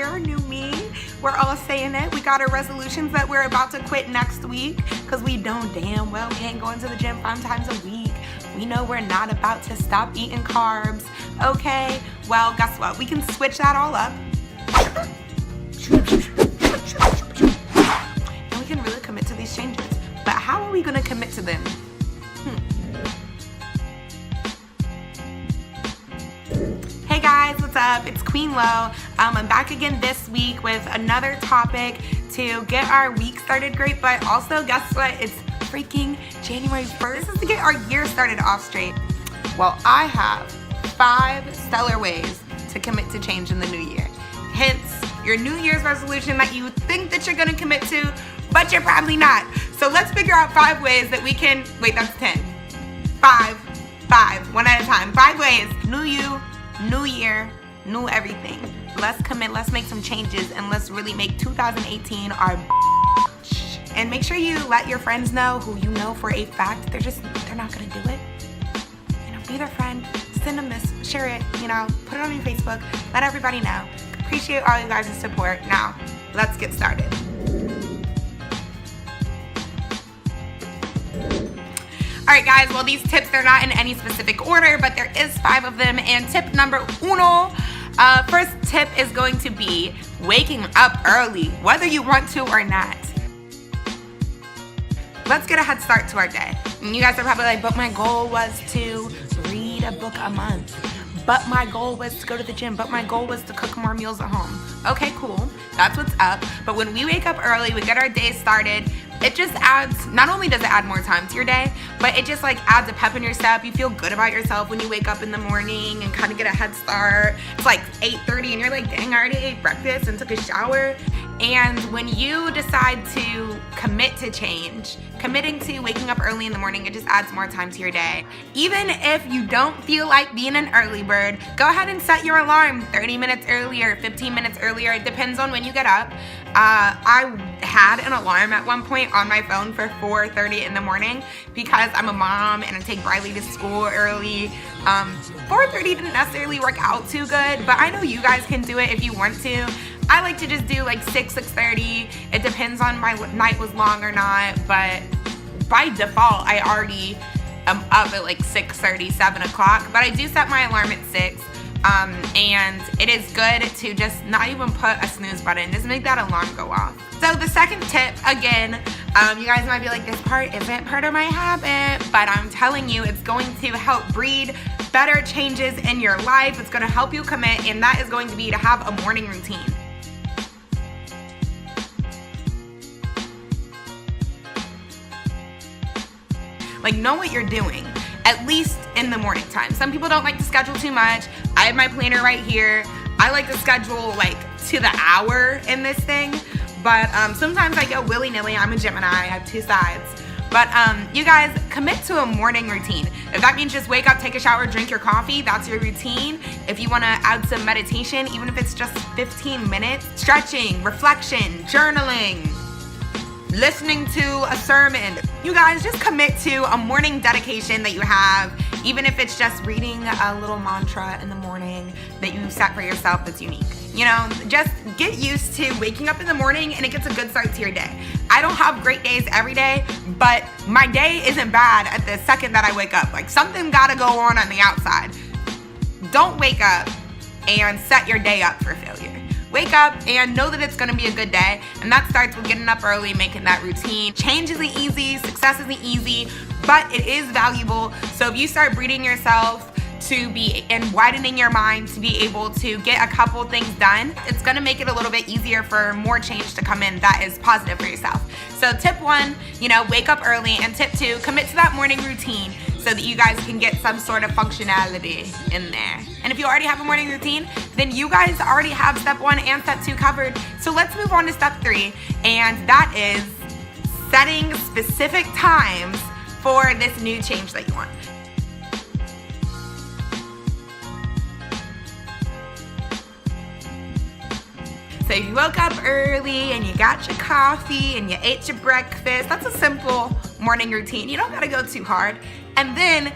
year, new me. We're all saying it. We got our resolutions that we're about to quit next week because we know damn well we ain't going to the gym 5 times a week. We know we're not about to stop eating carbs. Okay, well, guess what? We can switch that all up. And we can really commit to these changes. But how are we gonna commit to them? Hey guys, what's up? It's Queen Lo. I'm back again this week with another topic to get our week started great, but also guess what? It's freaking January 1st. This is to get our year started off straight. Well, I have 5 stellar ways to commit to change in the new year. Hence, your New Year's resolution that you think that you're gonna commit to, but you're probably not. So let's figure out 5 ways that we can, wait, that's 10. 5, one at a time. 5 ways, new you, new year, new everything. Let's commit, let's make some changes, and let's really make 2018 our and make sure you let your friends know who you know for a fact they're not gonna do it. You know, be their friend, send them this, share it, you know, put it on your Facebook, let everybody know. Appreciate all you guys' support. Now, let's get started. All right, guys, well, these tips, they're not in any specific order, but there is 5 of them. And tip number 1, first tip is going to be waking up early, whether you want to or not. Let's get a head start to our day. And you guys are probably like, but my goal was to read a book a month. But my goal was to go to the gym. But my goal was to cook more meals at home. Okay, cool. That's what's up. But when we wake up early, we get our day started, it just adds, not only does it add more time to your day, but it just like adds a pep in your step. You feel good about yourself when you wake up in the morning and kind of get a head start. It's like 8:30 and you're like, dang, I already ate breakfast and took a shower. And when you decide to commit to change, committing to waking up early in the morning, it just adds more time to your day. Even if you don't feel like being an early bird, go ahead and set your alarm 30 minutes earlier, 15 minutes earlier. It depends on when you get up. I had an alarm at one point on my phone for 4:30 in the morning because I'm a mom and I take Briley to school early. 4:30 didn't necessarily work out too good, but I know you guys can do it if you want to. I like to just do like 6:30. It depends on my night was long or not, but by default, I already am up at like 6:30, 7 o'clock, but I do set my alarm at 6. And it is good to just not even put a snooze button, just make that alarm go off. So the second tip, again, you guys might be like, this part isn't part of my habit, but I'm telling you, it's going to help breed better changes in your life. It's going to help you commit, and that is going to be to have a morning routine. Like, know what you're doing, at least in the morning time. Some people don't like to schedule too much. I have my planner right here. I like to schedule like to the hour in this thing, but sometimes I go willy-nilly. I'm a Gemini, I have 2 sides. But you guys, commit to a morning routine. If that means just wake up, take a shower, drink your coffee, that's your routine. If you wanna add some meditation, even if it's just 15 minutes, stretching, reflection, journaling, listening to a sermon. You guys just commit to a morning dedication that you have, even if it's just reading a little mantra in the morning that you set for yourself that's unique. You know, just get used to waking up in the morning and it gets a good start to your day. I don't have great days every day, but my day isn't bad at the second that I wake up. Like, something gotta go on the outside. Don't wake up and set your day up for failure. Wake up and know that it's gonna be a good day, and that starts with getting up early, making that routine. Change isn't easy, success isn't easy, but it is valuable. So if you start breeding yourself to be and widening your mind to be able to get a couple things done, it's gonna make it a little bit easier for more change to come in that is positive for yourself. So tip 1, you know, wake up early, and tip 2, commit to that morning routine so that you guys can get some sort of functionality in there. And if you already have a morning routine, then you guys already have step 1 and step 2 covered. So let's move on to step 3, and that is setting specific times for this new change that you want. So if you woke up early and you got your coffee and you ate your breakfast, that's a simple morning routine. You don't gotta go too hard. And then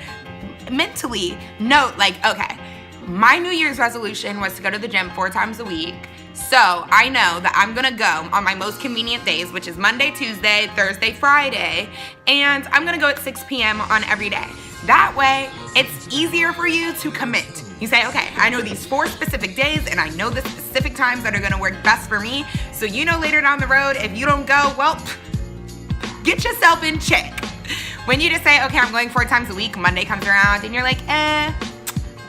mentally note, like, okay, my New Year's resolution was to go to the gym 4 times a week. So I know that I'm gonna go on my most convenient days, which is Monday, Tuesday, Thursday, Friday, and I'm gonna go at 6 p.m. on every day. That way, it's easier for you to commit. You say, okay, I know these 4 specific days and I know the specific times that are gonna work best for me. So you know later down the road, if you don't go, well, get yourself in check. When you just say, okay, I'm going 4 times a week, Monday comes around and you're like,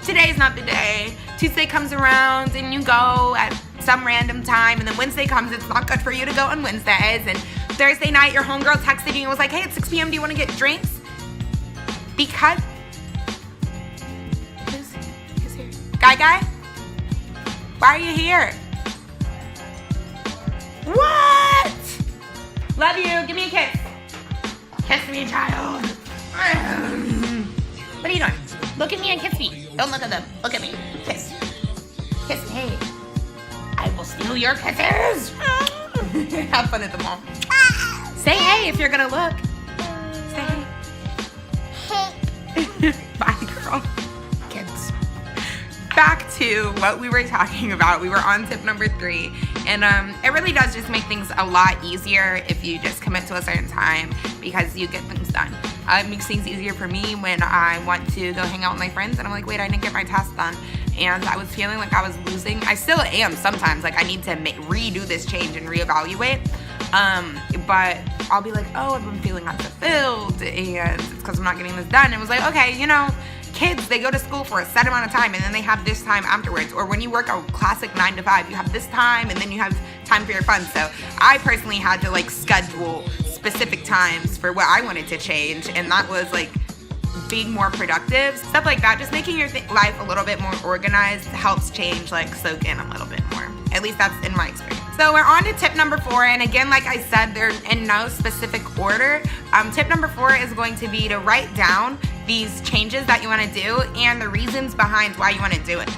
today's not the day. Tuesday comes around and you go at some random time, and then Wednesday comes, it's not good for you to go on Wednesdays, and Thursday night your homegirl texted you and was like, hey, at 6 p.m. do you want to get drinks? Because who's here? Guy? Why are you here? What? Love you. Give me a kiss. Kiss me, child. What are you doing? Look at me and kiss me. Don't look at them. Look at me. Kiss. Kiss me. Hey. I will steal your kisses. Have fun at the mall. Say hey if you're gonna look. Say hey. Bye, girl. Kids. Back to what we were talking about. We were on tip number 3. And it really does just make things a lot easier if you just commit to a certain time, because you get things done. It makes things easier for me when I want to go hang out with my friends and I'm like, wait, I didn't get my task done. And I was feeling like I was losing. I still am sometimes. Like, I need to redo this change and reevaluate. But I'll be like, oh, I've been feeling unfulfilled and it's because I'm not getting this done. And it was like, okay, you know, kids, they go to school for a set amount of time and then they have this time afterwards. Or when you work a classic 9 to 5, you have this time and then you have time for your fun. So I personally had to like schedule specific times for what I wanted to change, and that was like being more productive. Stuff like that, just making your life a little bit more organized helps change like soak in a little bit more. At least that's in my experience. So we're on to tip number 4, and again, like I said, they're in no specific order. Tip number 4 is going to be to write down these changes that you want to do and the reasons behind why you want to do it.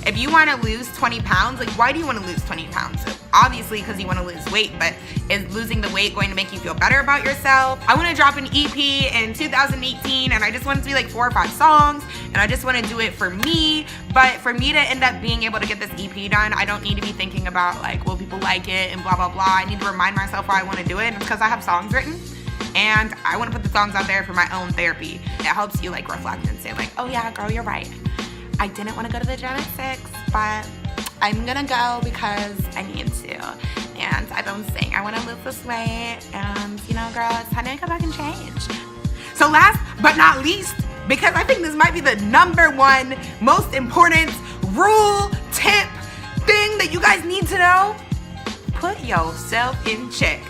If you want to lose 20 pounds, like, why do you want to lose 20 pounds? So obviously because you want to lose weight, but is losing the weight going to make you feel better about yourself? I want to drop an EP in 2018 and I just want it to be like 4 or 5 songs and I just want to do it for me. But for me to end up being able to get this EP done, I don't need to be thinking about like, will people like it and blah, blah, blah. I need to remind myself why I want to do it, and it's because I have songs written. And I want to put the songs out there for my own therapy. It helps you like reflect and say like, oh yeah, girl, you're right. I didn't want to go to the gym at 6, but I'm gonna go because I need to. And I've been saying I want to lose this weight, and you know, girl, it's time to come back and change. So last but not least, because I think this might be the number 1 most important rule, tip, thing that you guys need to know, put yourself in check.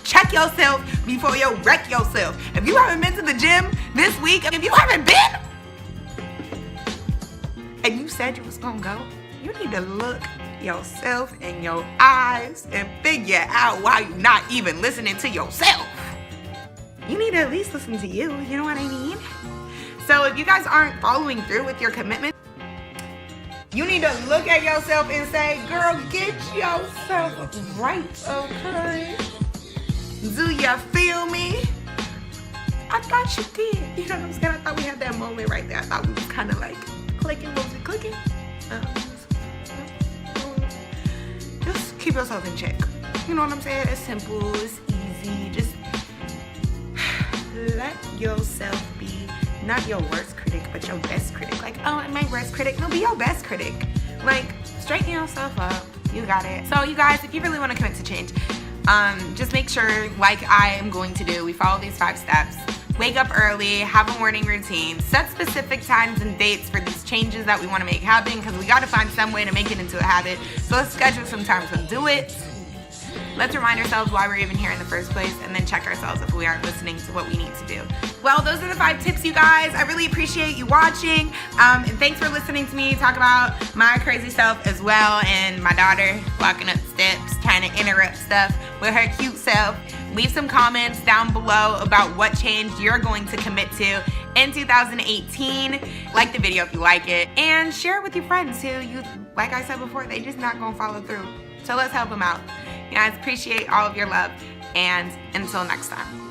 Check yourself before you wreck yourself. If you haven't been to the gym this week, if you haven't been, and you said you was gonna go, you need to look yourself in your eyes and figure out why you're not even listening to yourself. You need to at least listen to you know what I mean? So if you guys aren't following through with your commitment, you need to look at yourself and say, girl, get yourself right, okay? Do you feel me? I thought you did. You know what I'm saying? I thought we had that moment right there. I thought we was kind of like clicking. Was it clicking? Just keep yourself in check. You know what I'm saying? It's simple. It's easy. Just let yourself be not your worst critic, but your best critic. Like, oh, I'm my worst critic. No, be your best critic. Like, straighten yourself up. You got it. So, you guys, if you really want to commit to change, just make sure, like I am going to do, we follow these 5 steps. Wake up early, have a morning routine, set specific times and dates for these changes that we want to make happen, because we got to find some way to make it into a habit. So let's schedule some time to do it. Let's remind ourselves why we're even here in the first place, and then check ourselves if we aren't listening to what we need to do. Well, those are the 5 tips, you guys. I really appreciate you watching, and thanks for listening to me talk about my crazy self as well, and my daughter walking up steps, trying to interrupt stuff with her cute self. Leave some comments down below about what change you're going to commit to in 2018. Like the video if you like it, and share it with your friends who, like I said before, they just not gonna follow through. So let's help them out. You guys, appreciate all of your love, and until next time.